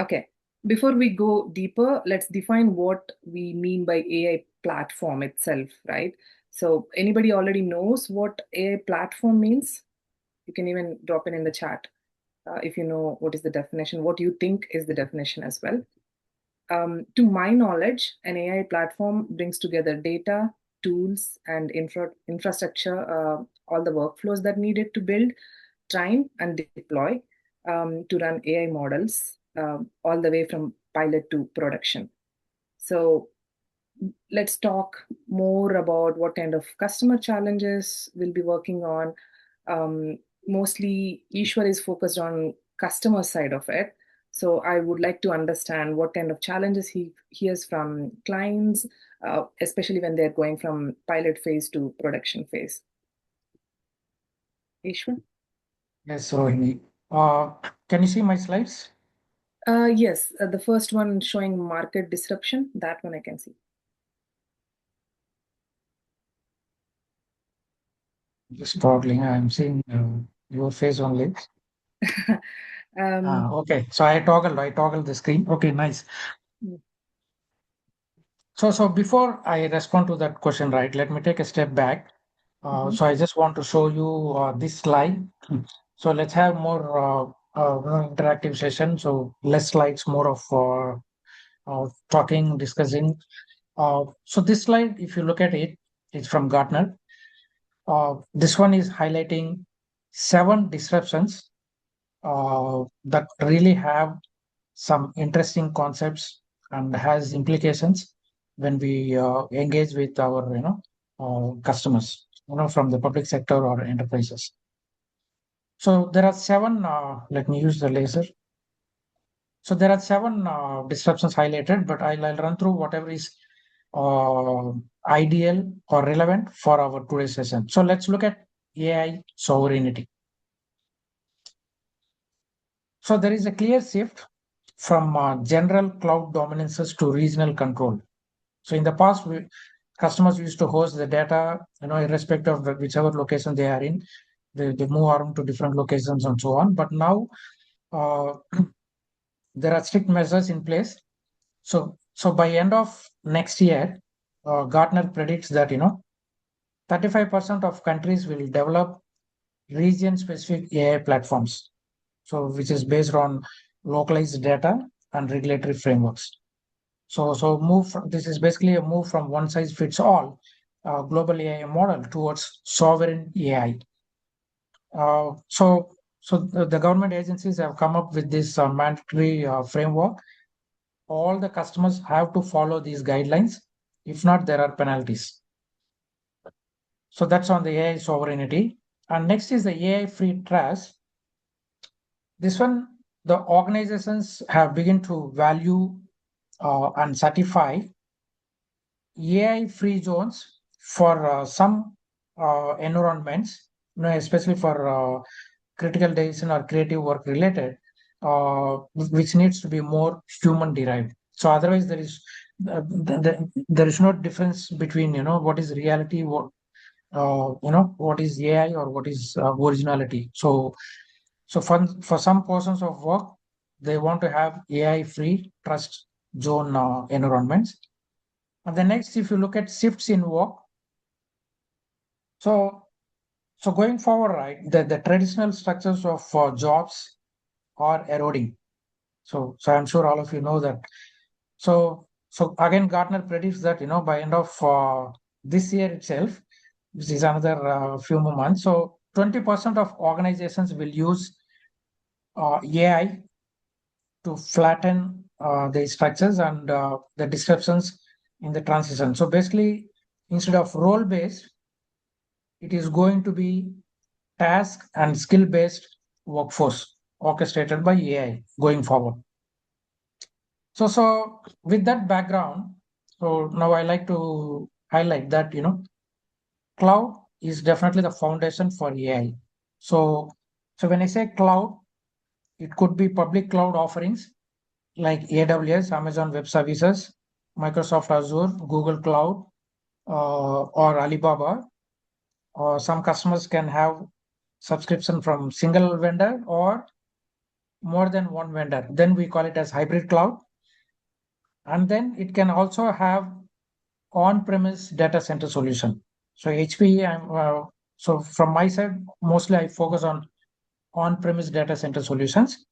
Okay. Before we go deeper, let's define what we mean by AI platform itself, right? So, anybody already knows what AI platform means? You can even drop it in the chat if you know what is the definition, what you think is the definition as well. To my knowledge, an AI platform brings together data, tools, and infrastructure, all the workflows that needed to build, train, and deploy to run AI models, all the way from pilot to production. So let's talk more about what kind of customer challenges we'll be working on. Mostly, Ishwar is focused on customer side of it. So I would like to understand what kind of challenges he hears from clients, especially when they're going from pilot phase to production phase. Ishwar? Yes, Rohini. Uh, can you see my slides? Yes, the first one showing market disruption, that one I can see. Just toggling. I'm seeing your face only. um, Okay. So I toggled the screen. Okay, nice. So before I respond to that question, right, let me take a step back. mhm. So I just want to show you this slide. So let's have more interactive session. So less slides, more of talking, discussing. So this slide, if you look at it, it's from Gartner. This one is highlighting 7 disruptions that really have some interesting concepts and has implications when we engage with our customers, from the public sector or enterprises. So there are 7. Let me use the laser. So there are 7 disruptions highlighted, but I'll run through whatever is uh, ideal or relevant for our today's session. So let's look at AI sovereignty. So there is a clear shift from general cloud dominances to regional control. So in the past, customers used to host the data, irrespective of whichever location they are in. They move around to different locations and so on. But now uh, there are strict measures in place. So by end of next year, Gartner predicts that 35% of countries will develop region-specific AI platforms. So which is based on localized data and regulatory frameworks. So this is basically a move from one size fits all global AI model towards sovereign AI. So the government agencies have come up with this mandatory framework. All the customers have to follow these guidelines. If not, there are penalties. So that's on the AI sovereignty. And next is the AI free trust. This one, the organizations have begun to value and certify AI free zones for some environments, especially for critical decision or creative work related, which needs to be more human derived. So otherwise, there is no difference between what is reality, what is AI or what is originality. So for some portions of work, they want to have AI free trust zone environments. And the next, if you look at shifts in work, so so going forward, right, the traditional structures of jobs are eroding. So I'm sure all of you know that. So again, Gartner predicts that by end of this year itself, which is another few more months, so 20% of organizations will use AI to flatten the structures and the disruptions in the transition. So basically, instead of role based, it is going to be task and skill based workforce orchestrated by AI going forward. So with that background, so now I like to highlight that cloud is definitely the foundation for AI. So when I say cloud, it could be public cloud offerings like AWS, Amazon Web Services, Microsoft Azure, Google Cloud, or Alibaba. Or some customers can have subscription from single vendor or more than one vendor. Then we call it as hybrid cloud. And then it can also have on-premise data center solution. So HPE, so from my side, mostly I focus on-premise data center solutions,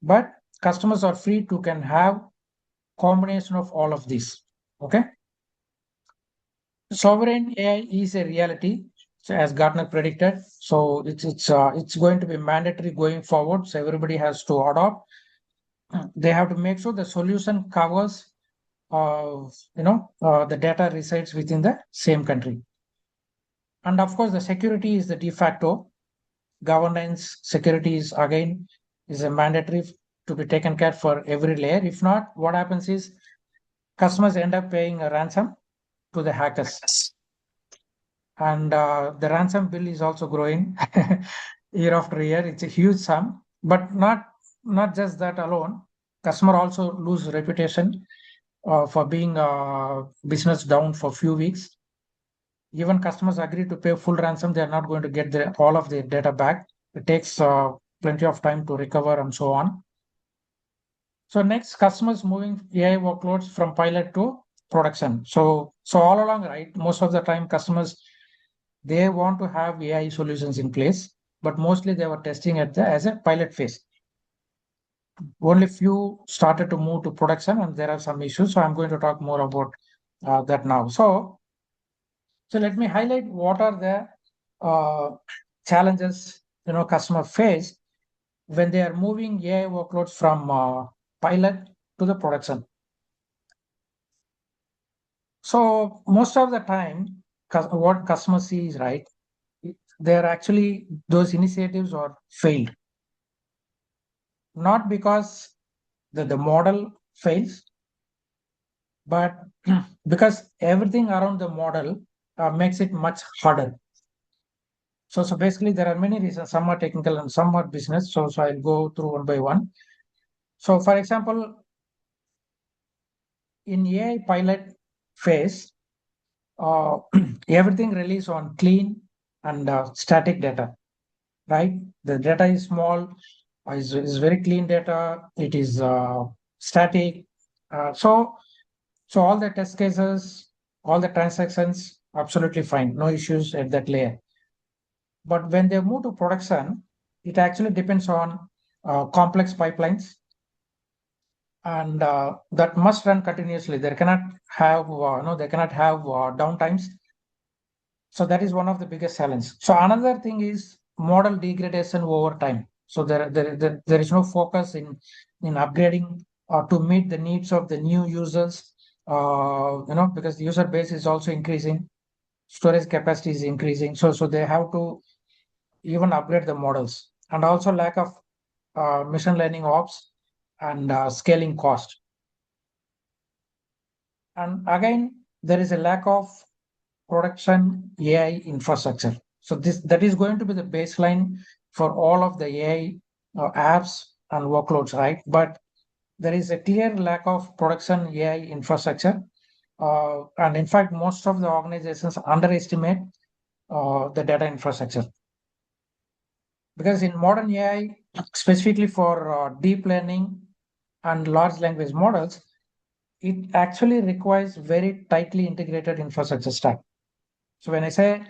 but customers are free to can have combination of all of these. Okay. Sovereign AI is a reality, so as Gartner predicted. So it's going to be mandatory going forward. So everybody has to adopt. They have to make sure the solution covers, the data resides within the same country. And of course, the security is the de facto governance. Security is again is a mandatory to be taken care for every layer. If not, what happens is customers end up paying a ransom to the hackers, and the ransom bill is also growing year after year. It's a huge sum, but not just that alone. Customer also lose reputation for being business down for few weeks. Even customers agree to pay full ransom, they are not going to get all of their data back. It takes plenty of time to recover and so on. So next, customers moving AI workloads from pilot to production. So all along, right, most of the time customers, they want to have AI solutions in place, but mostly they were testing at the as a pilot phase. Only few started to move to production, and there are some issues. So I'm going to talk more about that now. So let me highlight what are the challenges customer face when they are moving AI workloads from pilot to the production. So most of the time, what customers see is right. They're actually those initiatives are failed, not because the model fails, but because everything around the model makes it much harder. So basically, there are many reasons. Some are technical and some are business. So I'll go through one by one. So for example, in AI pilot phase, uh, everything relies on clean and static data, right? The data is small, is very clean data. It is static. So all the test cases, all the transactions, absolutely fine, no issues at that layer. But when they move to production, it actually depends on complex pipelines, and that must run continuously. They cannot have no, they cannot have downtimes. So that is one of the biggest challenges. So another thing is model degradation over time. So there is no focus in upgrading to meet the needs of the new users. Because the user base is also increasing, storage capacity is increasing. So they have to even upgrade the models, and also lack of machine learning ops and scaling cost. And again, there is a lack of production AI infrastructure. So that is going to be the baseline for all of the AI apps and workloads, right? But there is a clear lack of production AI infrastructure. And in fact, most of the organizations underestimate the data infrastructure. Because in modern AI, specifically for deep learning and large language models, it actually requires very tightly integrated infrastructure stack. So when I say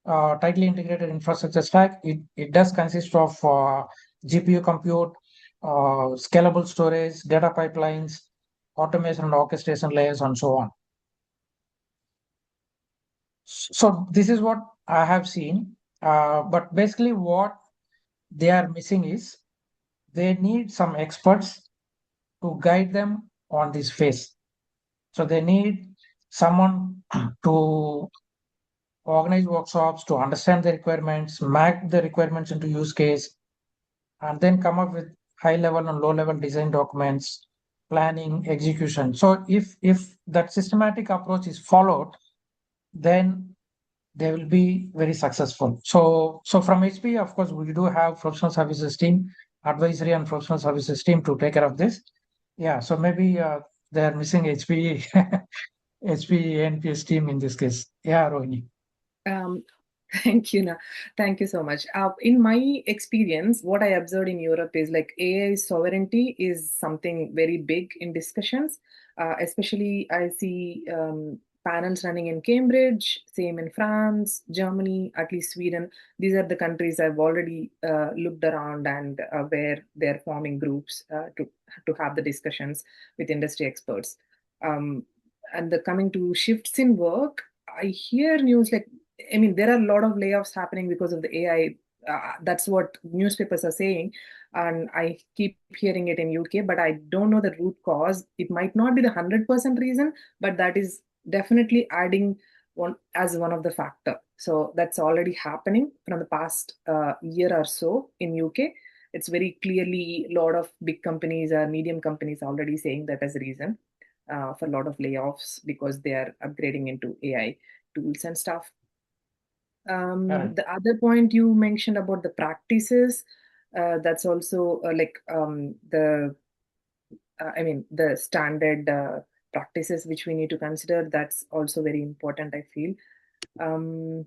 tightly integrated infrastructure stack, it does consist of GPU compute, scalable storage, data pipelines, automation and orchestration layers, and so on. So this is what I have seen. But basically, what they are missing is they need some experts to guide them on this phase. So they need someone to organize workshops, to understand the requirements, map the requirements into use case, and then come up with high level and low level design documents, planning, execution. So if that systematic approach is followed, then they will be very successful. So from HP, of course, we do have professional services team, advisory and professional services team to take care of this. Yeah, so maybe they are missing HP HP NPS team in this case. Yeah, Rohini. Um, Thank you. Thank you so much. In my experience, what I observed in Europe is like AI sovereignty is something very big in discussions. Especially, I see panels running in Cambridge, same in France, Germany, at least Sweden. These are the countries I've already looked around and where they're forming groups to have the discussions with industry experts. Um, and the coming to shifts in work, I hear news like, I mean, there are a lot of layoffs happening because of the AI. That's what newspapers are saying, and I keep hearing it in UK, but I don't know the root cause. It might not be the 100% reason, but that is definitely adding one as one of the factor. So that's already happening from the past year or so in UK. It's very clearly a lot of big companies or medium companies already saying that as a reason for a lot of layoffs because they are upgrading into AI tools and stuff. Correct. The other point you mentioned about the practices, that's also I mean, the standard practices which we need to consider. That's also very important, I feel. Um,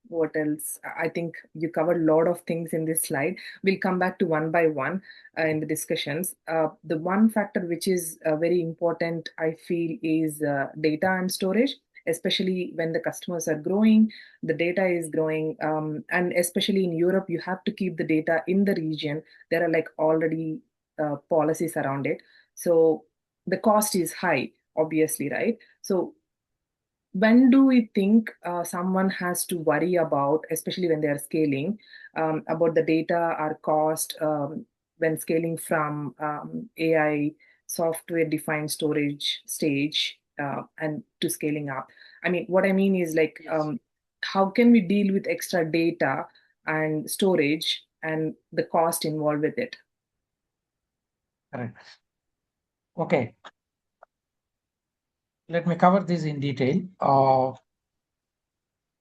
what else? I think you covered a lot of things in this slide. We'll come back to one by one in the discussions. The one factor which is very important, I feel, is data and storage, especially when the customers are growing, the data is growing, and especially in Europe, you have to keep the data in the region. There are like already policies around it. So the cost is high, obviously, right? So when do we think someone has to worry about, especially when they are scaling, about the data or cost when scaling from AI software defined storage stage and to scaling up? I mean, what I mean is like, Yes. how can we deal with extra data and storage and the cost involved with it? Correct. Okay, let me cover this in detail.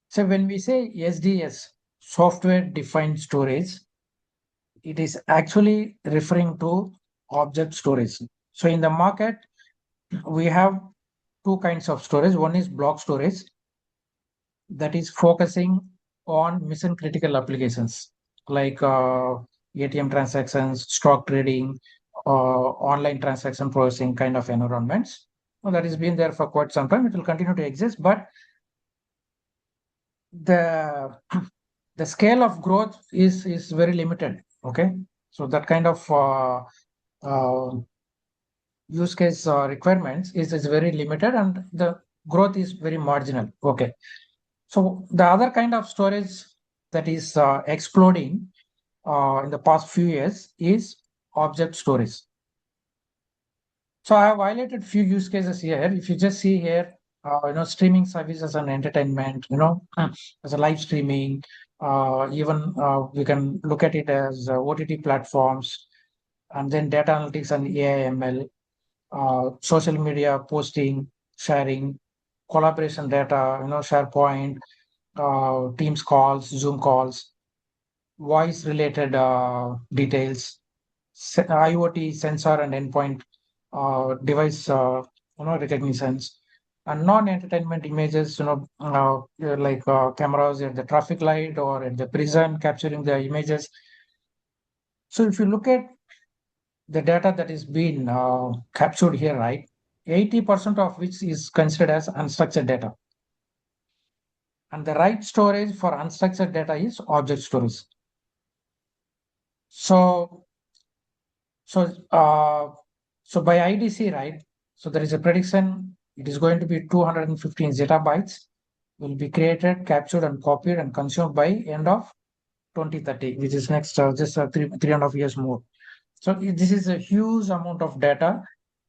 So when we say SDS, software defined storage, it is actually referring to object storage. So in the market, we have two kinds of storage. One is block storage, that is focusing on mission critical applications like ATM transactions, stock trading, online transaction processing kind of environments. Well, that has been there for quite some time. It will continue to exist, but the the scale of growth is very limited. Okay, so that kind of uh, use case requirements is very limited, and the growth is very marginal. Okay, so the other kind of storage that is exploding in the past few years is object storage. So I have highlighted few use cases here. If you just see here, streaming services and entertainment, as a live streaming, even we can look at it as OTT platforms, and then data analytics and AI ML, social media posting, sharing, collaboration data, SharePoint, Teams calls, Zoom calls, voice related details, IoT sensor and endpoint device recognitions, and non-entertainment images, like cameras at the traffic light or at the prison capturing the images. So if you look at the data that is being captured here, right, 80% of which is considered as unstructured data. And the right storage for unstructured data is object storage. So, so, uh, so by IDC, right? So there is a prediction. It is going to be 215 zettabytes will be created, captured, and copied and consumed by end of 2030, which is next just 3.5 years more. So this is a huge amount of data.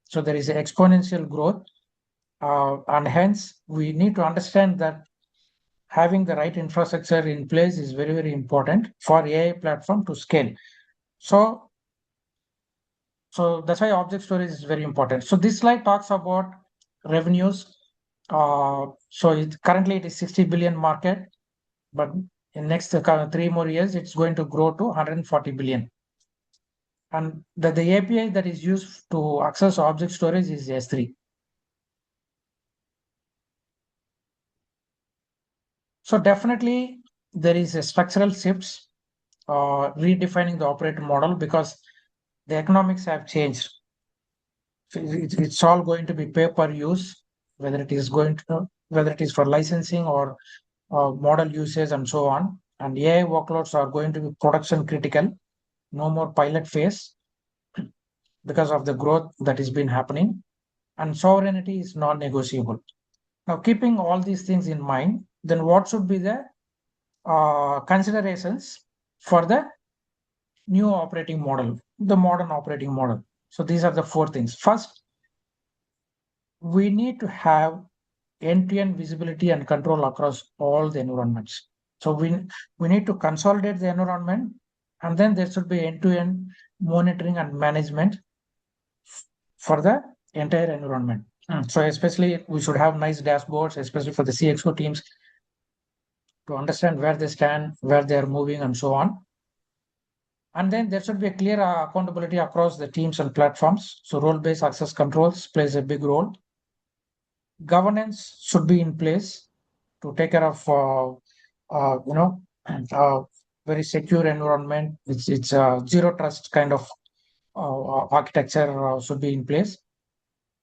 So there is an exponential growth, and hence we need to understand that having the right infrastructure in place is very, very important for AI platform to scale. So, so that's why object storage is very important. So this slide talks about revenues. Currently it is 60 billion market, but in next 3 more years, it's going to grow to 140 billion. And the API that is used to access object storage is S3. So definitely there is a structural shifts, redefining the operating model because the economics have changed. It's all going to be pay per use, whether it is for licensing or model usage and so on. And AI workloads are going to be production critical, no more pilot phase because of the growth that has been happening. And sovereignty is non-negotiable. Now, keeping all these things in mind, then what should be the considerations for the new operating model, the modern operating model? So these are the four things. First, we need to have end-to-end visibility and control across all the environments. So we need to consolidate the environment, and then there should be end-to-end monitoring and management for the entire environment. So especially we should have nice dashboards, especially for the CXO teams, to understand where they stand, where they are moving, and so on. And then there should be a clear accountability across the teams and platforms. So role-based access controls plays a big role. Governance should be in place to take care of you know uh, very secure environment. It's a zero trust kind of architecture should be in place.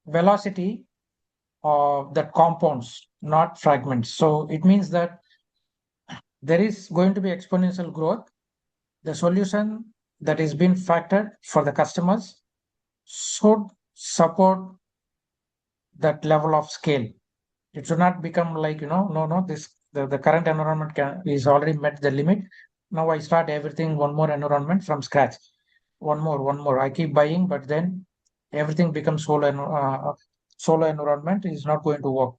Velocity that compounds, not fragments. So it means that there is going to be exponential growth. The solution that is being factored for the customers should support that level of scale. It should not become like, no, the current environment is already met the limit. Now I start everything, one more environment from scratch. One more. I keep buying, but then everything becomes solo environment is not going to work.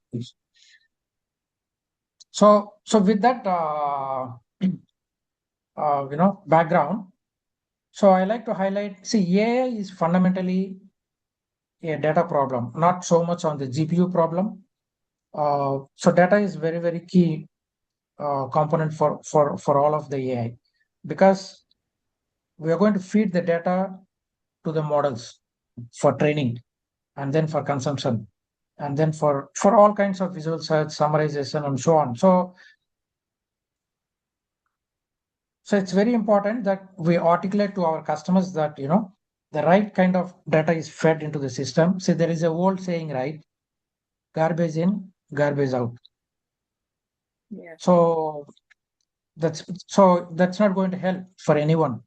So with that, background, so I like to highlight, see, AI is fundamentally a data problem, not so much on the GPU problem. So data is very, very key component for all of the AI, because we are going to feed the data to the models for training, and then for consumption, and then for all kinds of visual search, summarization, and so on. So it's very important that we articulate to our customers that the right kind of data is fed into the system. See, there is a old saying, right? Garbage in, garbage out. Yeah. So that's not going to help for anyone.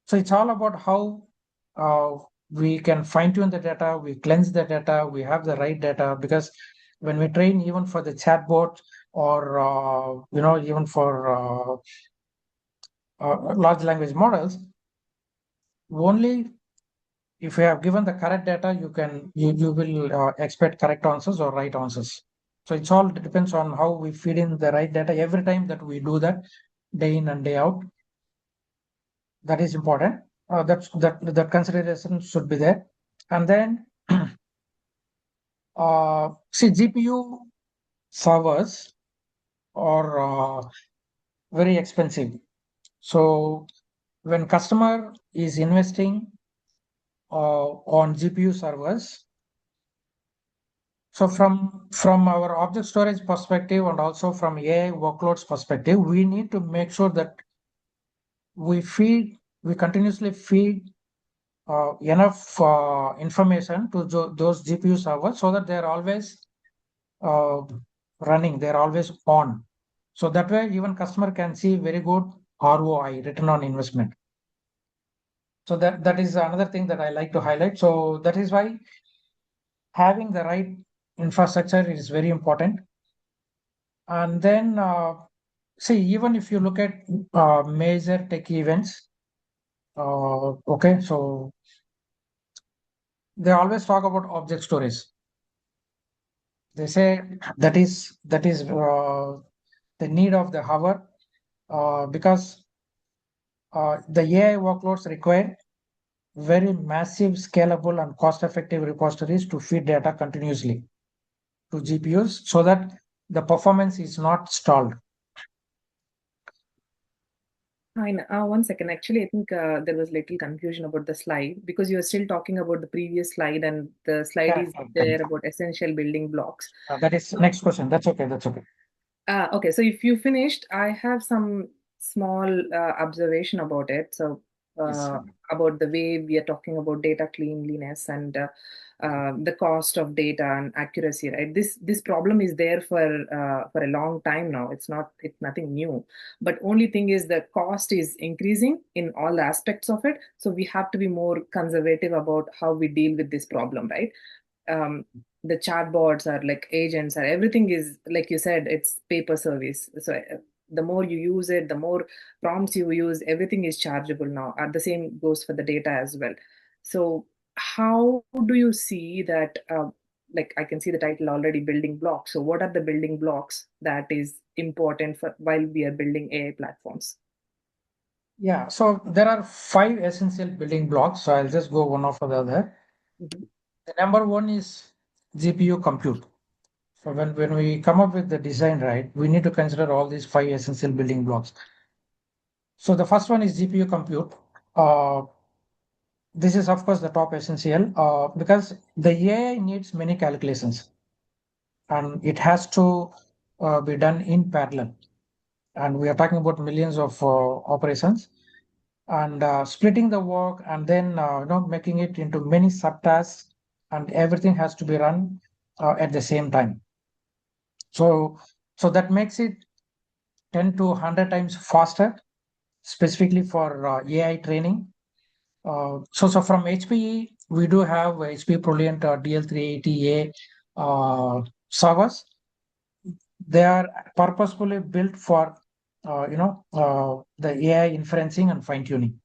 So it's all about how uh, we can fine tune the data, we cleanse the data, we have the right data. Because when we train, even for the chatbot, or even for large language models, only if you have given the correct data, you will expect correct answers or right answers. So it's all depends on how we feed in the right data every time that we do that, day in and day out. That is important. That consideration should be there. And then see, GPU servers are very expensive. So when customer is investing on GPU servers, so from our object storage perspective and also from AI workloads perspective, we need to make sure that we continuously feed enough information to those GPU servers, so that they're always uh, running, they're always on. So that way, even customer can see very good ROI, return on investment. So that is another thing that I like to highlight. So that is why having the right infrastructure is very important. And then see, even if you look at major tech events, okay, so they always talk about object storage. They say that is the need of the hour, because the AI workloads require very massive, scalable, and cost-effective repositories to feed data continuously to GPUs, so that the performance is not stalled. Fine. One second. Actually, I think there was little confusion about the slide because you are still talking about the previous slide, and the slide Yeah, is there about essential building blocks. that is next question. That's okay. That's okay. Okay, so if you finished, I have some small observation about it. So, Yes. about the way we are talking about data cleanliness and the cost of data and accuracy, right? This problem is there for a long time now. It's nothing new. But only thing is the cost is increasing in all aspects of it. So we have to be more conservative about how we deal with this problem, right? um, the chatbots are like agents, or everything is like you said, it's paper service. So the more you use it, the more prompts you use, everything is chargeable now. And the same goes for the data as well. So how do you see that? Like I can see the title already, building blocks. So what are the building blocks that is important for while we are building AI platforms? Yeah, so there are five essential building blocks. So I'll just go one after the other. Mhm. The number one is GPU compute. So when we come up with the design, right, we need to consider all these five essential building blocks. So the first one is GPU compute. Uh, this is of course the top essential because the AI needs many calculations and it has to be done in parallel. And we are talking about millions of operations and splitting the work and then making it into many subtasks and everything has to be run at the same time. So that makes it 10 to 100 times faster, specifically for AI training. So from HPE, we do have HPE ProLiant DL380A servers. They are purposefully built for the AI inferencing and fine tuning.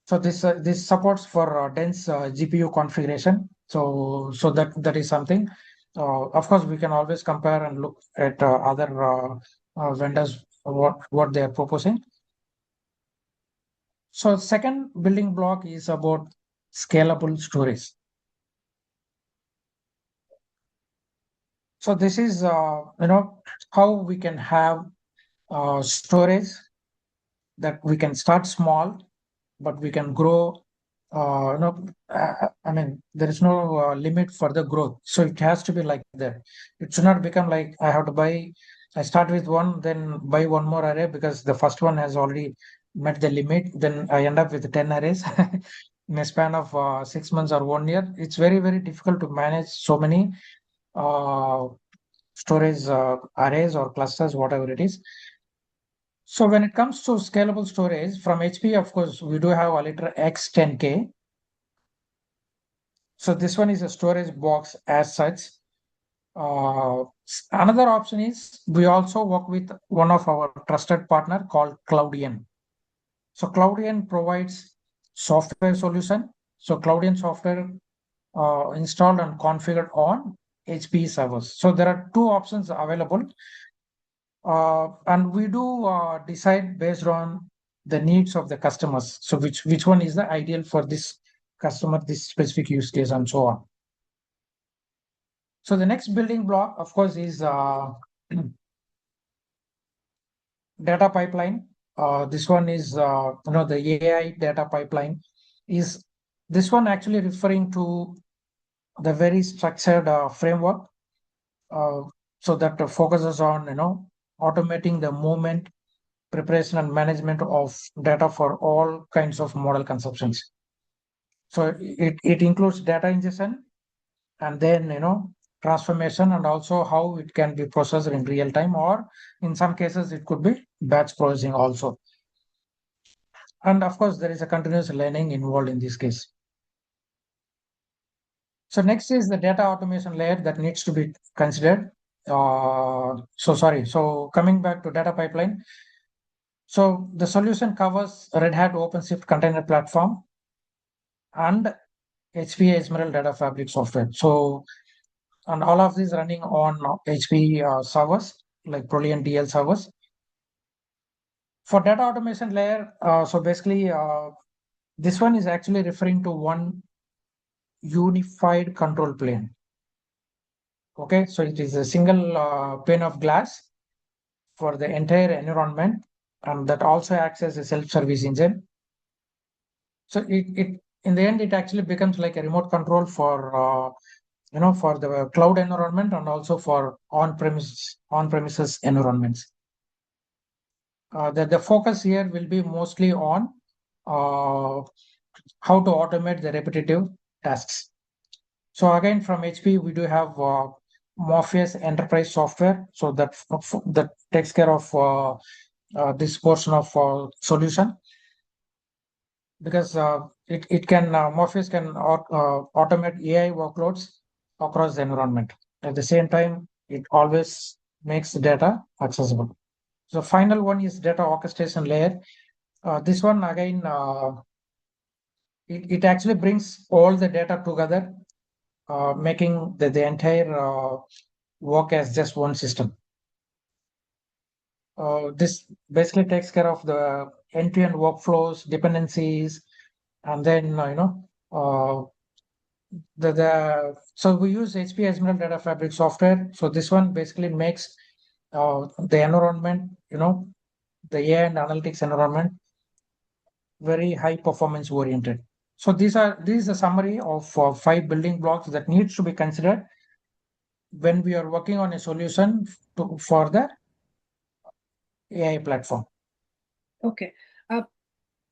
So this supports for dense GPU configuration. So that is something. Of course, we can always compare and look at other vendors what they are proposing. So second building block is about scalable storage. So this is how we can have storage that we can start small but we can grow. I mean, there is no limit for the growth. So it has to be like that. It should not become like I start with one, then buy one more array because the first one has already met the limit. Then I end up with 10 arrays in a span of 6 months or 1 year. It's very, very difficult to manage so many uh, storage arrays or clusters, whatever it is. So when it comes to scalable storage from HP, of course, we do have a liter X10K. So this one is a storage box as such. Another option is we also work with one of our trusted partner called Cloudian. So Cloudian provides software solution. So Cloudian software installed and configured on HP servers. So there are two options available. And we do decide based on the needs of the customers. So which one is the ideal for this customer, this specific use case, and so on. So the next building block, of course, is data pipeline. This one is the AI data pipeline. Is this one actually referring to the very structured framework? Uh, so that focuses on automating the movement, preparation and management of data for all kinds of model consumptions. So it includes data ingestion and then transformation and also how it can be processed in real time, or in some cases it could be batch processing also. And of course, there is a continuous learning involved in this case. So next is the data automation layer that needs to be considered. So coming back to data pipeline. So the solution covers Red Hat OpenShift container platform and HPE Emerald Data Fabric software. So, and all of these running on HPE servers like Proliant DL servers. For data automation layer, so basically, this one is actually referring to one unified control plane. Okay, so it is a single pane of glass for the entire environment, and that also acts as a self-service engine. So it in the end, it actually becomes like a remote control for for the cloud environment and also for on premises environments. The focus here will be mostly on uh, how to automate the repetitive tasks. So again, from HP, we do have Morpheus Enterprise Software. So that takes care of this portion of solution, because it can Morpheus can automate AI workloads across the environment. At the same time, it always makes the data accessible. So final one is data orchestration layer. This one again, it actually brings all the data together, making the entire work as just one system. This basically takes care of the end-to-end workflows, dependencies, and then uh, so we use HP Admiral Data Fabric software. So this one basically makes the environment, the AI and analytics environment very high performance oriented. So this is a summary of 5 building blocks that needs to be considered when we are working on a solution for the AI platform. Okay. Uh,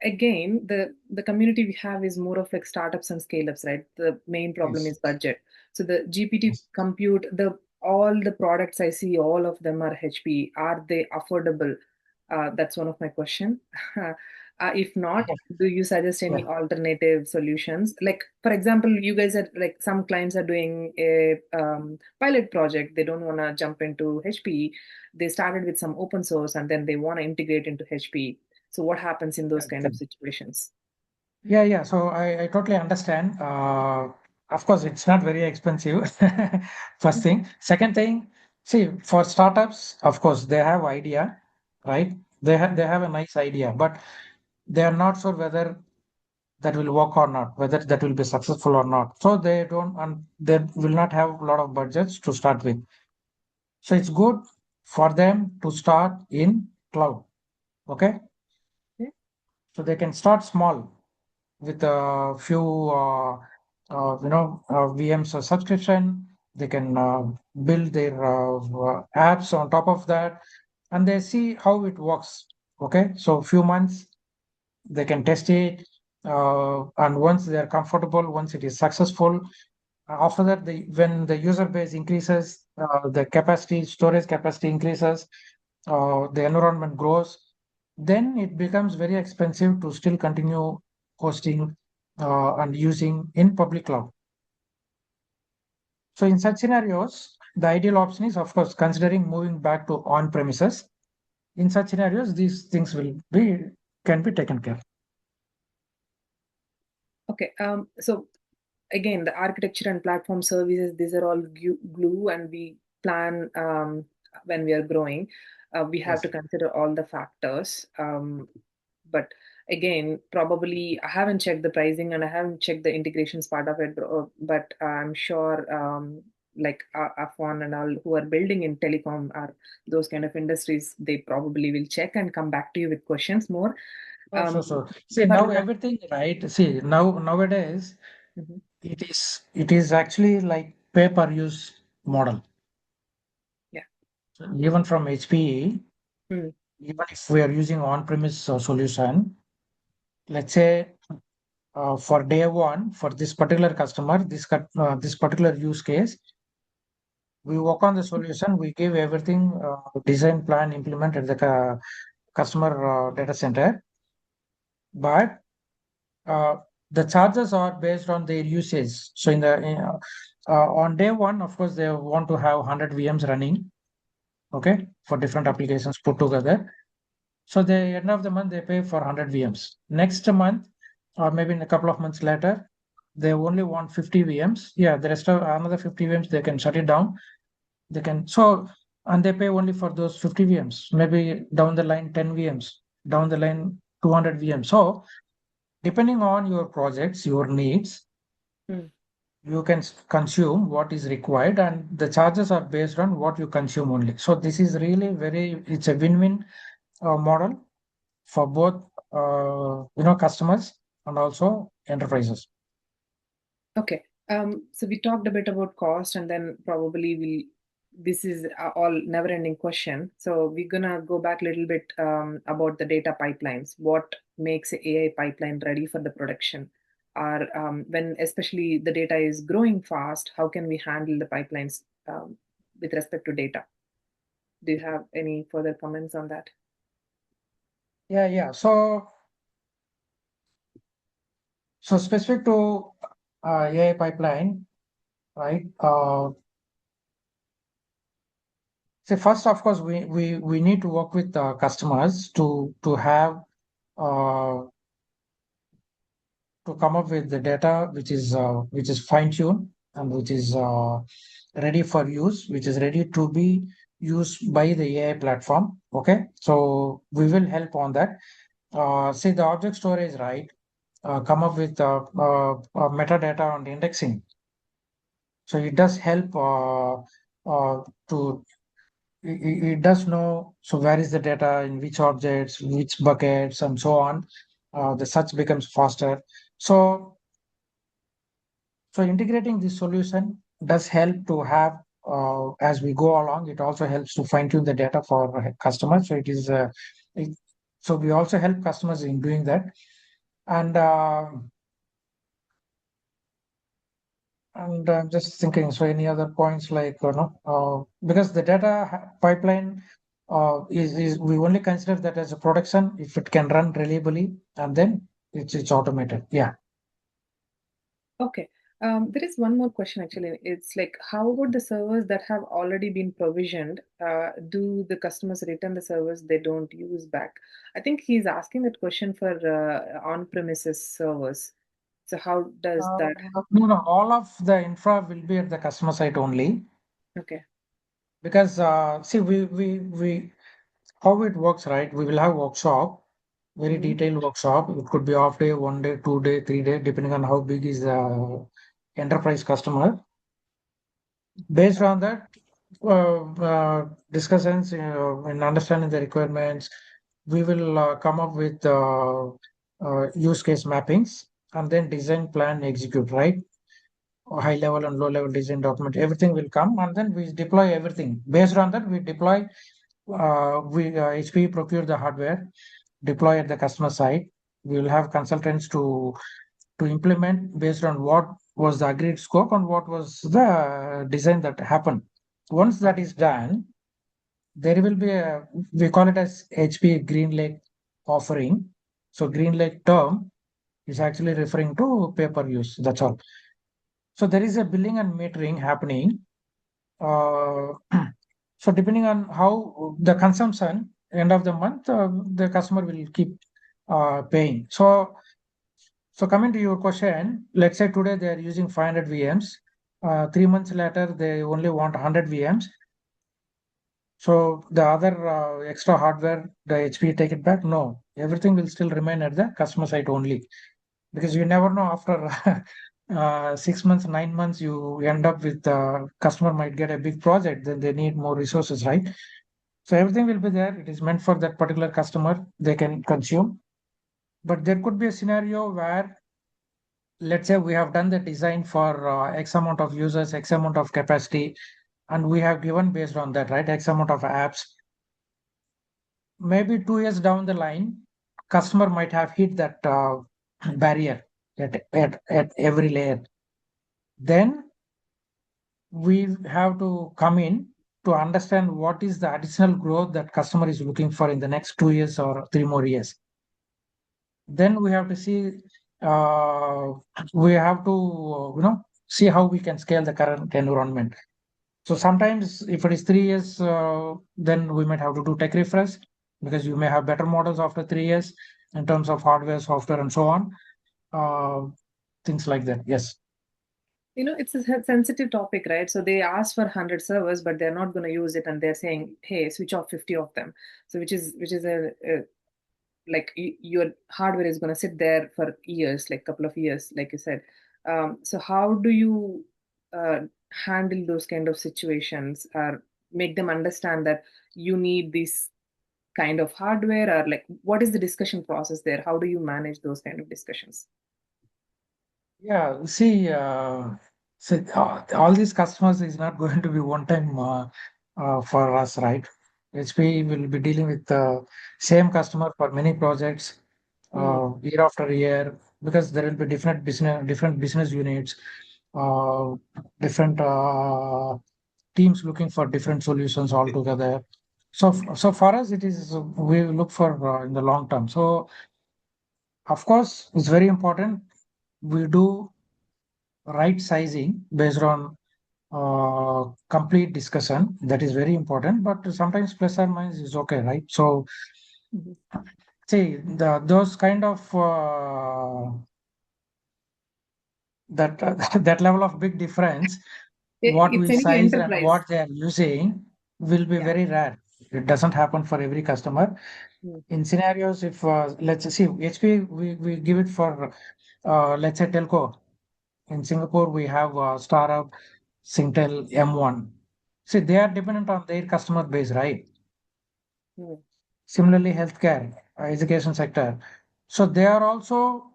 Again, the community we have is more of like startups and scale-ups, right? The main problem Yes. is budget. So the GPT Yes. compute, the all the products I see, all of them are HP. Are they affordable? That's one of my question. If not, do you suggest Yeah. any alternative solutions? Like, for example, you guys are like some clients are doing a pilot project. They don't want to jump into HP. They started with some open source and then they want to integrate into HP. So what happens in those kind Okay. of situations? Yeah, yeah. So I totally understand. Of course, it's not very expensive. First thing. Second thing, see, for startups, of course, they have idea, right? They have a nice idea, but they are not sure whether that will work or not, whether that will be successful or not. So they don't, and they will not have a lot of budgets to start with. So it's good for them to start in cloud. Okay, Okay. so they can start small with a few VMs or subscription. They can build their apps on top of that, and they see how it works. Okay, so few months they can test it, and once they are comfortable, once it is successful, after that, when the user base increases, the capacity, storage capacity increases, the environment grows, then it becomes very expensive to still continue hosting and using in public cloud. So in such scenarios, the ideal option is, of course, considering moving back to on-premises. In such scenarios, these things can be taken care. Okay. So again, the architecture and platform services, these are all glue, and we plan when we are growing. We have Yes. to consider all the factors. But again, probably I haven't checked the pricing and I haven't checked the integrations part of it, but I'm sure like Afwan and all who are building in telecom or those kind of industries, they probably will check and come back to you with questions more. Sure, Um, sure, sure. See, for now everything, right? See, nowadays Mhm. it is actually like pay-per-use model. Yeah. Even from HPE, Mm. even if we are using on-premise solution, let's say for day one, for this particular customer, this particular use case, we work on the solution, we give everything, design, plan, implement at the customer data center, but uh, the charges are based on their usage. So on day one, of course, they want to have 100 VMs running, okay, for different applications put together. So the end of the month, they pay for 100 VMs. Next month, or maybe in a couple of months later, they only want 50 VMs. Yeah, the rest of another 50 VMs, they can shut it down. They can, and they pay only for those 50 VMs. Maybe down the line, 10 VMs, down the line, 200 VMs. So depending on your projects, your needs, Mm. you can consume what is required, and the charges are based on what you consume only. So this is really it's a win-win model for both customers and also enterprises. Okay. So we talked a bit about cost, and then probably this is all never-ending question. So we're gonna go back a little bit about the data pipelines. What makes a AI pipeline ready for the production? Or when especially the data is growing fast, how can we handle the pipelines with respect to data? Do you have any further comments on that? Yeah. So specific to AI pipeline, right? So first, of course, we need to work with customers uh, to come up with the data which is fine tuned and which is ready for use, which is ready to be used by the AI platform. Okay, so we will help on that. Say the object storage, right? Come up with metadata and indexing. So it does help to it does know so where is the data in which objects, which buckets, and so on. The search becomes faster. So so integrating this solution does help to have as we go along. It also helps to fine tune the data for customers. So it, so we also help customers in doing that. And I'm just thinking, so any other points like, because the pipeline is we only consider that as a production if it can run reliably and then it's automated. Yeah. Okay. There is one more question actually. It's like, how about the servers that have already been provisioned? Do the customers return the servers they don't use back? I think he's asking that question for on-premises servers. So how does that? No, all of the infra will be at the customer site only Okay. because see we how it works, right? We will have workshop, very Hmm. detailed workshop. It could be half day, 1 day, 2 day, 3 day, depending on how big is the enterprise customer. Based on that, discussions and understanding the requirements, we will come up with use case mappings and then design plan execute, right? High level and low level design document, everything will come and then we deploy everything. Based on that, we deploy, we HP procure the hardware, deploy at the customer side. We will have consultants to implement based on what was the agreed scope and what was the design that happened. Once that is done, there will be a, we call it as HP Green Lake offering. So Green Lake term is actually referring to pay-per use. That's all. So there is a billing and metering happening. Uh, so depending on how the consumption, end of the month, the customer will keep paying. So coming to your question, let's say today they are using 500 VMs. 3 months later, they only want 100 VMs. So the other extra hardware, the HP take it back? No, everything will still remain at the customer site only because you never know after 6 months, 9 months, you end up with customer might get a big project, then they need more resources, right? So everything will be there. It is meant for that particular customer. They can consume. But there could be a scenario where let's say we have done the design for X amount of users, X amount of capacity, and we have given based on that, right? X amount of apps. Maybe 2 years down the line, customer might have hit that barrier at every layer. Then we have to come in to understand what is the additional growth that customer is looking for in the next 2 years or 3 more years. Then we have to see, uh, we have to, see how we can scale the current environment. So sometimes if it is 3 years, then we might have to do tech refresh because you may have better models after 3 years in terms of hardware, software, and so on. Uh, Things like that. Yes. It's a sensitive topic, right? So they ask for 100 servers, but they're not going to use it, and they're saying, "Hey, switch off 50 of them." So which is a like your hardware is going to sit there for years, like couple of years, like you said. So how do you uh, handle those kind of situations, or make them understand that you need this kind of hardware, or like what is the discussion process there? How do you manage those kind of discussions? Yeah. See. So all these customers is not going to be one time for us, right? HP will be dealing with the same customer for many projects Mm, year after year, because there will be different business units, uh, different teams looking for different solutions altogether. So for us, it is we look for in the long term. So of course, it's very important we do right sizing based on complete discussion. That is very important, but sometimes plus or minus is okay, right? So mhm. see those kind of that that level of big difference, what It's we anyway size and enterprise. what they are using will be Yeah. very rare. It doesn't happen for every customer. Mm, In scenarios, if let's see HP, we give it for let's say telco. In Singapore, we have startup, Singtel, M1. See, they are dependent on their customer base, right? mm, Similarly, healthcare, education sector. So they are also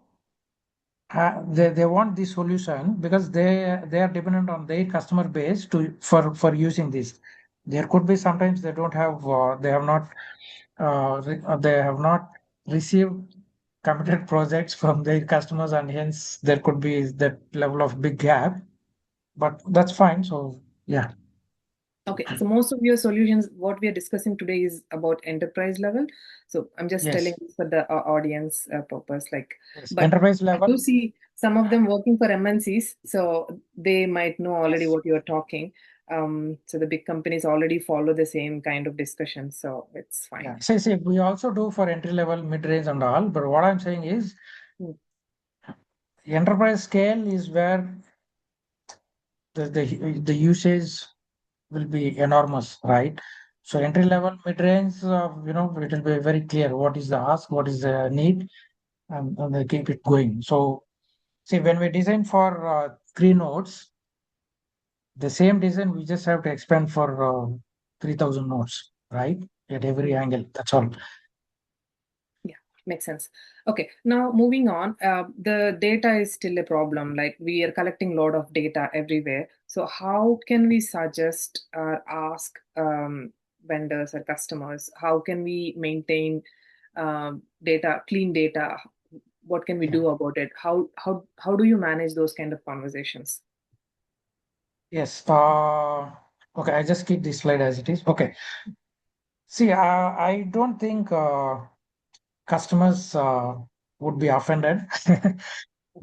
they want this solution because they are dependent on their customer base to for using this. There could be sometimes they don't have they have not received committed projects from their customers, and hence there could be that level of big gap. But that's fine. So yeah, okay, so most of your solutions, what we are discussing today is about enterprise level. So I'm just telling yes, this for the audience purpose, like, yes, but enterprise I do level. see some of them working for MNCs, so they might know already Yes. what you are talking. So the big companies already follow the same kind of discussion, so it's fine. Yeah. See, we also do for entry level, mid range, and all. But what I'm saying is, Mm, enterprise scale is where the usage will be enormous, right? So mm. entry level, mid range, it will be very clear what is the ask, what is the need, and they keep it going. So see, when we design for 3 nodes, the same design we just have to expand for 3,000 nodes, right? At every Mm. angle. That's all. Yeah, makes sense. Okay, now moving on. The data is still a problem. Like we are collecting a lot of data everywhere. So how can we suggest or ask vendors or customers? How can we maintain data, clean data? What can we Yeah. do about it? How do you manage those kind of conversations? Yes. Okay, I just keep this slide as it is. Okay. See, I don't think customers would be offended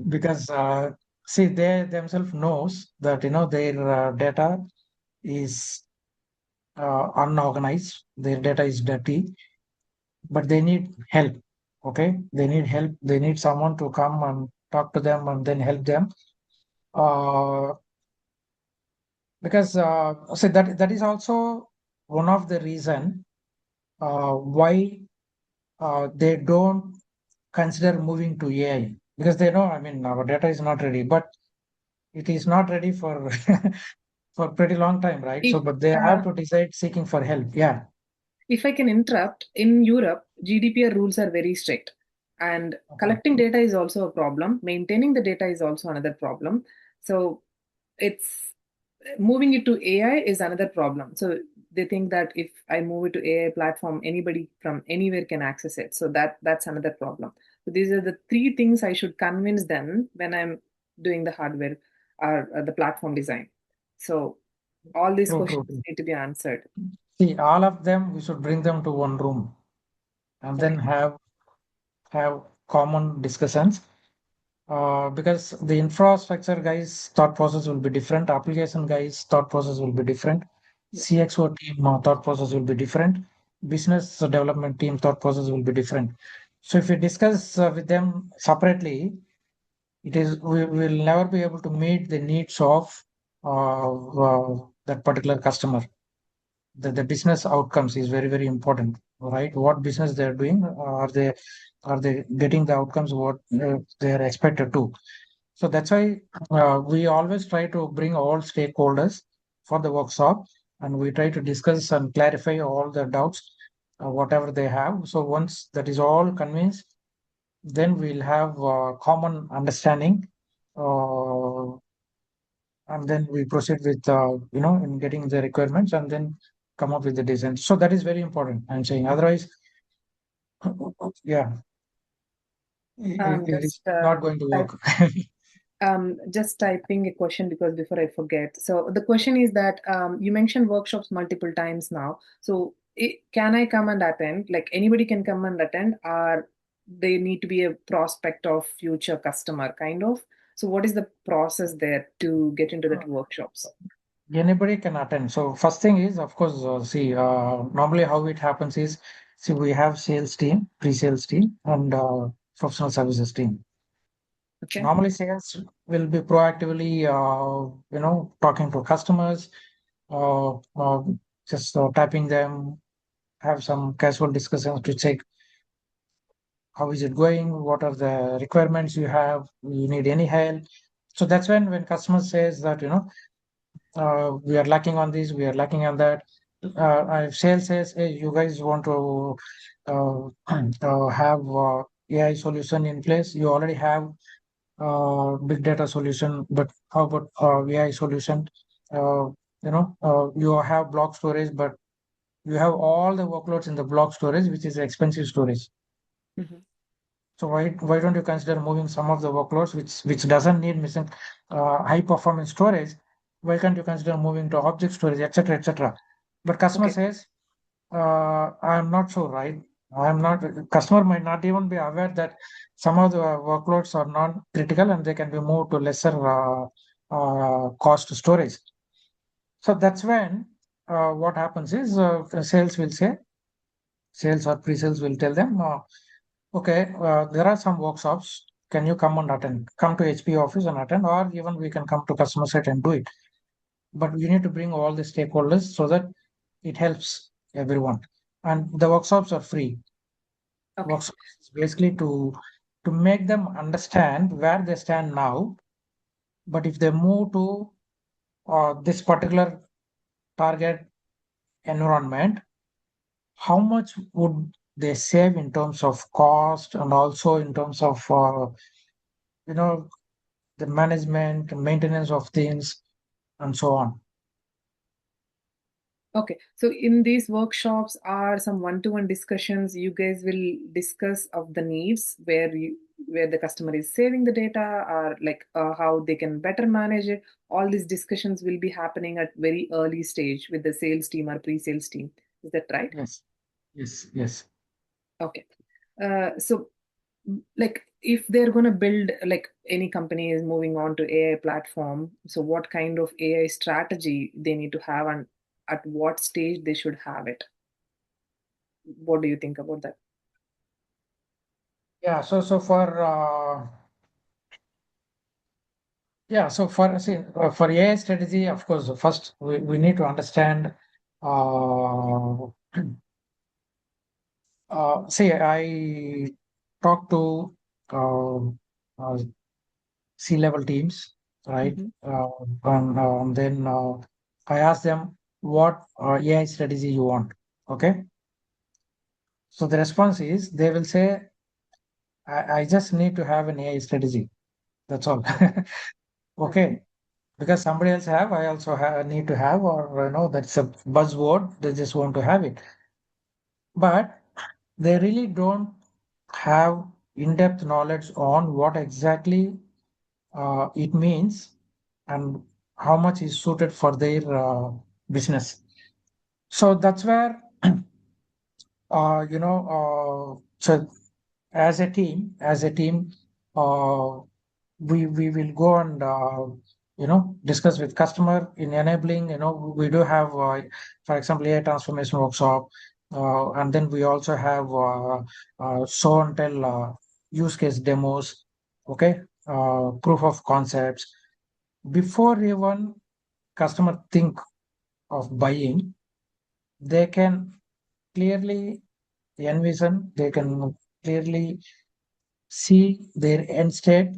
because see, they themselves knows that their data is unorganized, their data is dirty, but they need help. Okay, they need help. They need someone to come and talk to them and then help them. Uh, because so that is also one of the reason why they don't consider moving to AI, because they know, I mean, our data is not ready, but it is not ready for for pretty long time, right? If So, but they have uh, to decide seeking for help. Yeah, If I can interrupt, in Europe, GDPR rules are very strict. And okay. collecting data is also a problem. Maintaining the data is also another problem. So it's moving it to AI is another problem. So they think that if I move it to AI platform, anybody from anywhere can access it. So that's another problem. So these are the three things I should convince them when I'm doing the hardware or the platform design. So all these True, true, questions true. need to be answered. See, all of them, we should bring them to one room and then Okay. have common discussions. Because the infrastructure guys' thought process will be different, application guys' thought process will be different, Yeah. CXO team thought process will be different, business development team thought process will be different. So if we discuss with them separately, we will never be able to meet the needs of that particular customer. The business outcomes is very very important, right? What business they are doing, are they getting the outcomes what they are expected to? So that's why we always try to bring all stakeholders for the workshop, and we try to discuss and clarify all the doubts, whatever they have. So once that is all convinced, then we'll have common understanding, uh, and then we proceed with in getting the requirements and then come up with the design. So that is very important, I'm saying. Otherwise, yeah, it is Just not going to type, work. just typing a question because before I forget. So the question is that you mentioned workshops multiple times now. So can I come and attend? Like anybody can come and attend, or they need to be a prospect of future customer kind of. So what is the process there to get into that workshops? Anybody can attend. So first thing is, of course, see, normally how it happens is, see, we have sales team, pre-sales team, and professional services team. Okay. Normally, sales will be proactively, talking to customers, just tapping them, have some casual discussions to check how is it going, what are the requirements you have, you need any help. So that's when customer says that, we are lacking on this, we are lacking on that. If sales says, hey, you guys want to have AI solution in place, you already have big data solution, but how about AI solution? You have block storage, but you have all the workloads in the block storage, which is expensive storage. Mhm. So why don't you consider moving some of the workloads which doesn't need missing high performance storage? Why can't you consider moving to object storage, etc., etc.? But customer Okay. says, I'm not sure, right? I'm not. Customer might not even be aware that some of the workloads are non-critical and they can be moved to lesser cost storage. So that's when what happens is sales will say, sales or pre-sales will tell them, okay, there are some workshops. Can you come and attend? Come to HP office and attend, or even we can come to customer site and do it. But you need to bring all the stakeholders so that it helps everyone. And the workshops are free. Okay. Workshops is basically to make them understand where they stand now. But if they move to this particular target environment, how much would they save in terms of cost and also in terms of you know the management, maintenance of things, and so on. Okay, so in these workshops are some one-to-one discussions. You guys will discuss of the needs where the customer is saving the data, or like how they can better manage it. All these discussions will be happening at very early stage with the sales team or pre-sales team. Is that right? Yes, yes, yes. Okay. So like if they're going to build, like any company is moving on to AI platform, so what kind of AI strategy they need to have and at what stage they should have it? What do you think about that? Yeah. So for for AI strategy, of course, first we need to understand. Uh, See, I talk to uh, uh, C-level teams, right? Hmm. And then I ask them what AI strategy you want. Okay. So the response is they will say, I just need to have an AI strategy. That's all. Okay. Okay. Because somebody else have, I also need to have, or that's a buzzword. They just want to have it, but they really don't have in-depth knowledge on what exactly it means and how much is suited for their business. So that's where so as a team, uh, we will go and discuss with customer in enabling. We do have, for example, AI transformation workshop, and then we also have show and tell use case demos. Okay, proof of concepts before even customer think of buying. They can clearly envision. They can clearly see their end state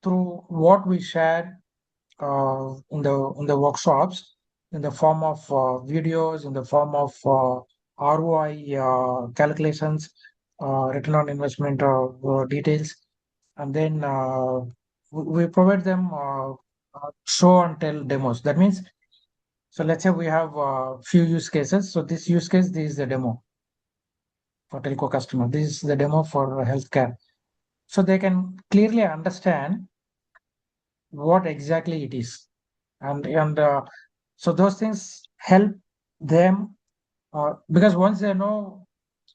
through what we share in the workshops, in the form of videos, in the form of ROI calculations, return on investment details, and then we provide them. show and tell demos. That means, so let's say we have a few use cases. So this use case, this is the demo for telco customer. This is the demo for healthcare. So they can clearly understand what exactly it is. And so those things help them because once they know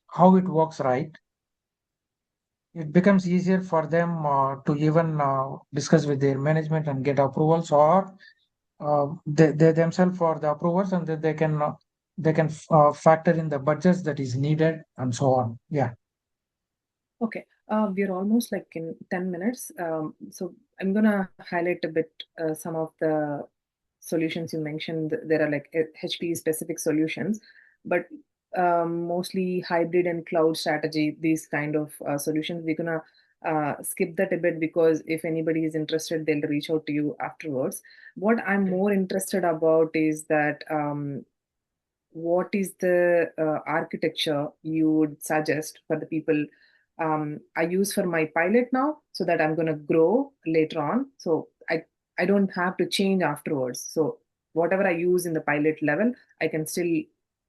how it works, right, it becomes easier for them to even discuss with their management and get approvals, or they themselves for the approvals, and then they can factor in the budgets that is needed and so on. Yeah. Okay, we're almost like in 10 minutes. So I'm gonna highlight a bit some of the solutions you mentioned. There are like HPE specific solutions, but mostly hybrid and cloud strategy, these kind of solutions. We're gonna skip that a bit because if anybody is interested, they'll reach out to you afterwards. What I'm Okay. more interested about is that what is the architecture you would suggest for the people I use for my pilot now so that I'm going to grow later on. So I don't have to change afterwards. So whatever I use in the pilot level, I can still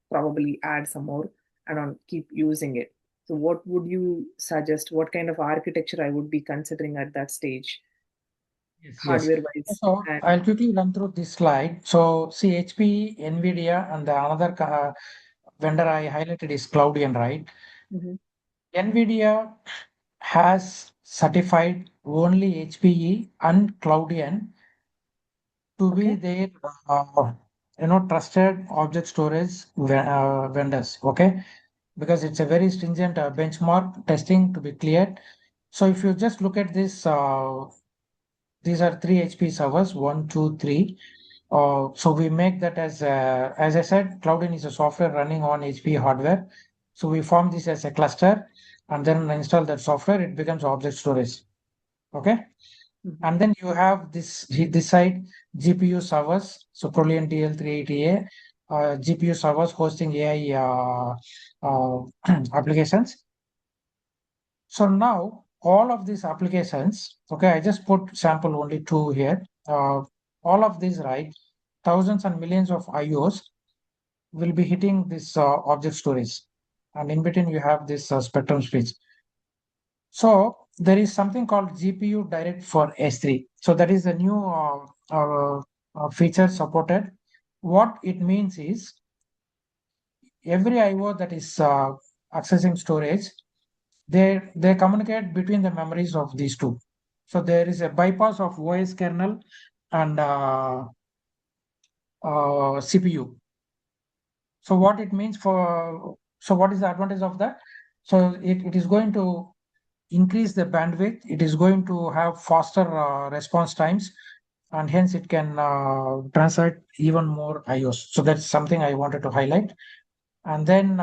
probably add some more and on keep using it. So what would you suggest? What kind of architecture I would be considering at that stage, Yes, yes. hardware wise? So And I'll quickly run through this slide. So see, HP, NVIDIA, and the another vendor I highlighted is Cloudian, right? Mhm. NVIDIA has certified only HPE and Cloudian to be Okay. their trusted object storage vendors. Okay, because it's a very stringent benchmark testing to be cleared. So if you just look at this, these are three HP servers, one, two, three. So we make that as I said, Cloudin is a software running on HP hardware. So we form this as a cluster and then install that software. It becomes object storage. Okay. Mhm. And then you have this side GPU servers. So Proliant TL380A, GPU servers hosting AI applications. So now all of these applications, okay, I just put sample only two here. All of these, right, thousands and millions of IOs will be hitting this object storage. And in between, you have this spectrum switch. So there is something called GPU Direct for S3. So that is the new feature supported. What it means is every IO that is accessing storage, they communicate between the memories of these two. So there is a bypass of OS kernel and CPU. So what it means for, so what is the advantage of that? So it is going to increase the bandwidth. It is going to have faster response times, and hence it can translate even more IOs. So that's something I wanted to highlight. And then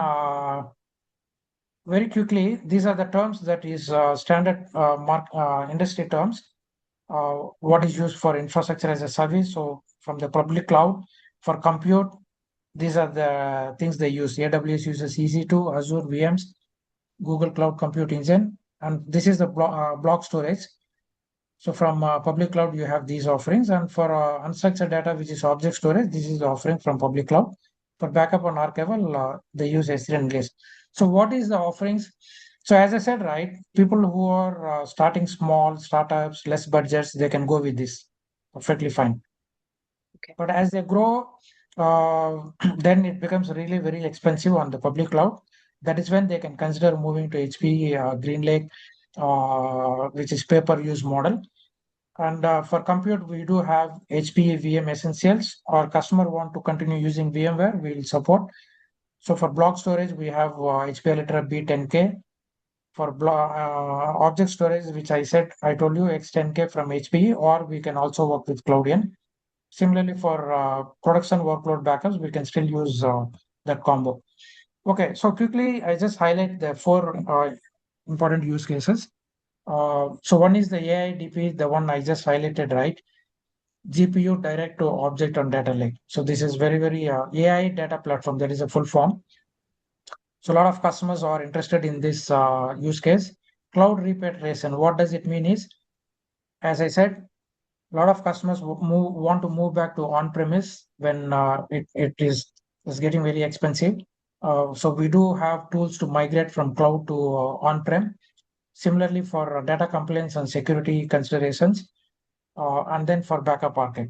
very quickly, these are the terms that is standard industry terms. What is used for infrastructure as a service? So from the public cloud for compute, these are the things they use. AWS uses EC2, Azure VMs, Google Cloud Compute Engine, and this is the block storage. So from public cloud, you have these offerings, and for unstructured data, which is object storage, this is the offering from public cloud. For backup and archival, they use S3 and LIS. So what is the offerings? So as I said, right, people who are starting small startups, less budgets, they can go with this perfectly fine. Okay. But as they grow, then it becomes really very expensive on the public cloud. That is when they can consider moving to HP, GreenLake, which is pay-per-use model. And for compute, we do have HPE VM Essentials. Our customer want to continue using VMware, we will support. So for block storage, we have HPE Alletra B10K. For object storage, which I told you, X10K from HPE, or we can also work with Cloudian. Similarly, for production workload backups, we can still use that combo. Okay, so quickly, I just highlight the four important use cases. So one is the AI DP, the one I just highlighted, right? GPU direct to object on data lake. So this is very, very AI data platform. That is a full form. So a lot of customers are interested in this use case. Cloud repatriation. What does it mean is, as I said, A lot of customers want to move back to on-premise when it is getting very expensive. So we do have tools to migrate from cloud to on-prem. Similarly, for data compliance and security considerations, and then for backup archive.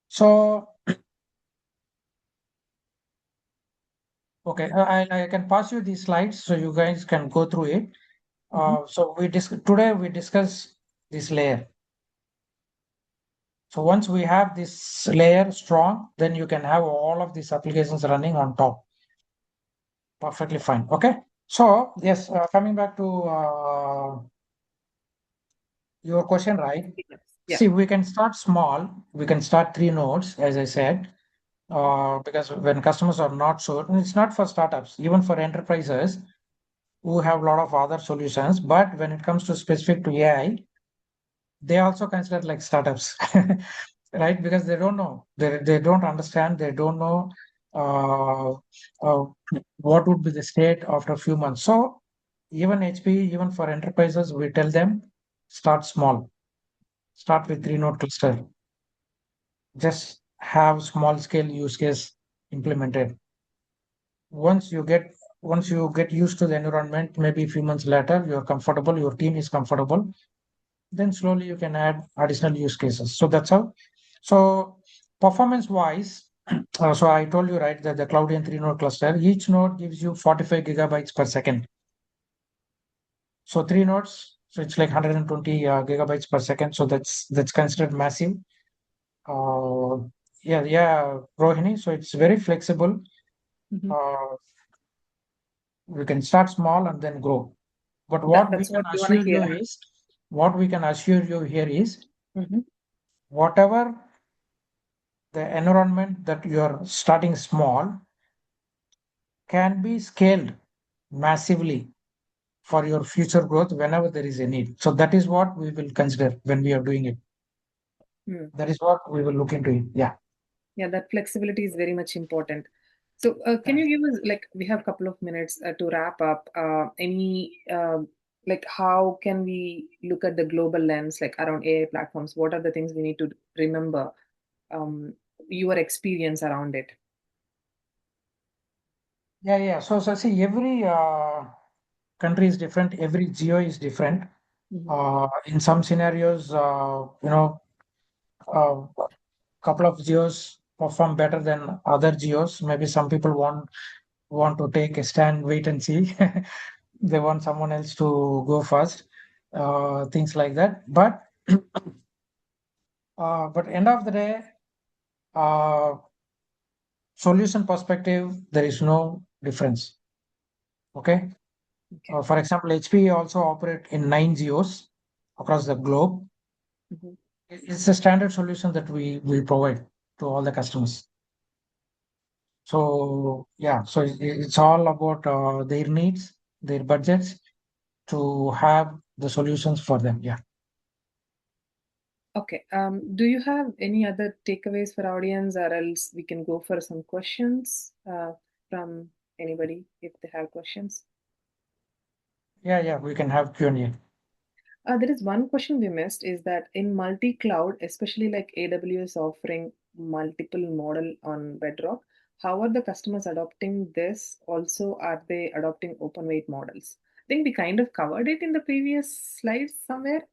So, okay, I can pass you these slides so you guys can go through it. Mhm. So today we discuss this layer. So once we have this layer strong, then you can have all of these applications running on top. Perfectly fine. Okay. So yes, coming back to your question, right? Yes. Yeah. See, we can start small. We can start 3 nodes, as I said, because when customers are not sure, and it's not for startups, even for enterprises who have a lot of other solutions. But when it comes to specific to AI, they also consider like startups, right? Because they don't know, they don't understand, they don't know uh, uh, what would be the state after a few months. So even HP, even for enterprises, we tell them start small, start with 3 node cluster, just have small scale use case implemented. Once you get once you get used to the environment, maybe a few months later, you're comfortable, your team is comfortable, then slowly you can add additional use cases. So that's how. So performance wise, so I told you right that the Cloudian 3 node cluster, each node gives you 45 gigabytes per second. So 3 nodes, so it's like 120 gigabytes per second. So that's considered massive. Uh, yeah, Rohini. So it's very flexible. Mhm. Uh, we can start small and then grow. But That's what we want to hear. what we can assure you here is Mhm. whatever the environment that you are starting small can be scaled massively for your future growth whenever there is a need. So that is what we will consider when we are doing it. Mm. That is what we will look into it. Yeah. Yeah, that flexibility is very much important. So, can Yeah, you give us, like, we have a couple of minutes to wrap up. Any, like, how can we look at the global lens, like around AI platforms? What are the things we need to remember? Your experience around it. yeah. So see, every country is different. Every geo is different. Mhm. In some scenarios, a couple of geos perform better than other geos. Maybe some people want to take a stand, wait and see. They want someone else to go first, things like that. But end of the day, uh, solution perspective, there is no difference. Okay. Okay. For example, HP also operate in 9 geos across the globe. Mhm. It's a standard solution that we provide to all the customers. So yeah, so it's all about their needs, their budgets to have the solutions for them. Yeah. Okay. Do you have any other takeaways for audience, or else we can go for some questions from anybody if they have questions? Yeah. We can have Q&A. There is one question we missed is that in multi-cloud, especially like AWS offering multiple model on Bedrock, how are the customers adopting this? Also, are they adopting open weight models? I think we kind of covered it in the previous slides somewhere.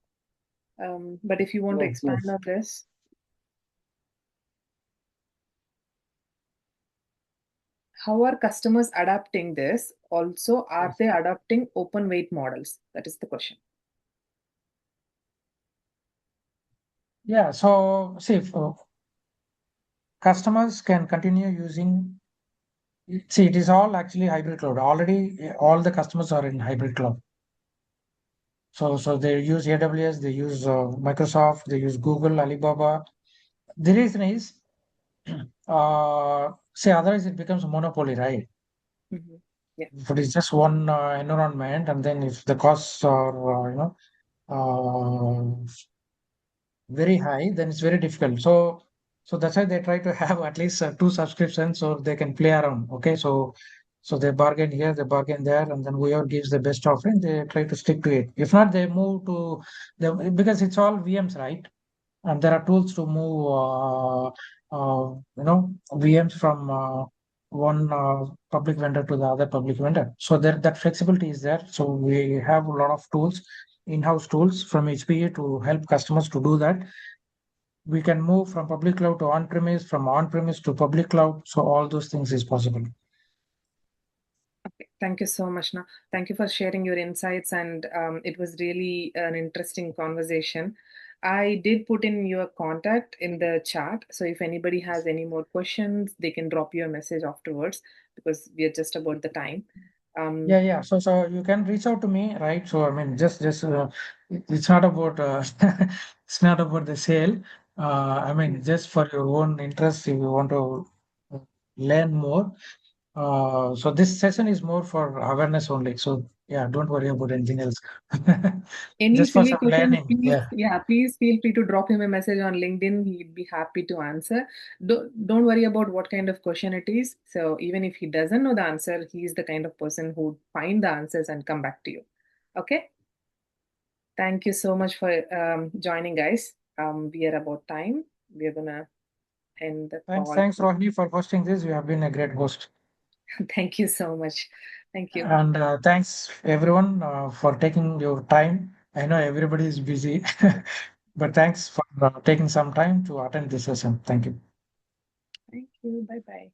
But if you want to Yes, expand yes, on this, how are customers adapting this? Also, are yes. they adopting open weight models? That is the question. Yeah. So see, if, customers can continue using. See, it is all actually hybrid cloud. Already, all the customers are in hybrid cloud. So they use AWS, they use Microsoft, they use Google, Alibaba. The reason is, say, otherwise it becomes a monopoly, right? Mhm. Yeah. If it is just one environment, and then if the costs are, very high, then it's very difficult. So that's why they try to have at least 2 subscriptions so they can play around. Okay, so they bargain here, they bargain there, and then whoever gives the best offering, they try to stick to it. If not, they move to the because it's all VMs, right? And there are tools to move, VMs from one public vendor to the other public vendor. So there, that flexibility is there. So we have a lot of tools, in-house tools from HPE to help customers to do that. We can move from public cloud to on-premise, from on-premise to public cloud. So all those things is possible. Okay, thank you so much, Na. Thank you for sharing your insights, and it was really an interesting conversation. I did put in your contact in the chat, so if anybody has any more questions, they can drop you a message afterwards because we are just about the time. Um, Yeah. So you can reach out to me, right? So I mean, just it's not about it's not about the sale. I yeah. mean, just for your own interest, if you want to learn more. So this session is more for awareness only. So yeah, don't worry about anything else. Any Just for silly some question, learning. please, Yeah. yeah, please feel free to drop him a message on LinkedIn. He'd be happy to answer. Don't worry about what kind of question it is. So even if he doesn't know the answer, he's the kind of person who would find the answers and come back to you. Okay? Thank you so much for joining, guys. We are about time. We are gonna end the call. Thanks, Rohini, for hosting this. You have been a great host. Thank you so much. Thank you. And thanks everyone for taking your time. I know everybody is busy, but thanks for taking some time to attend this session. Thank you. Thank you. Bye bye.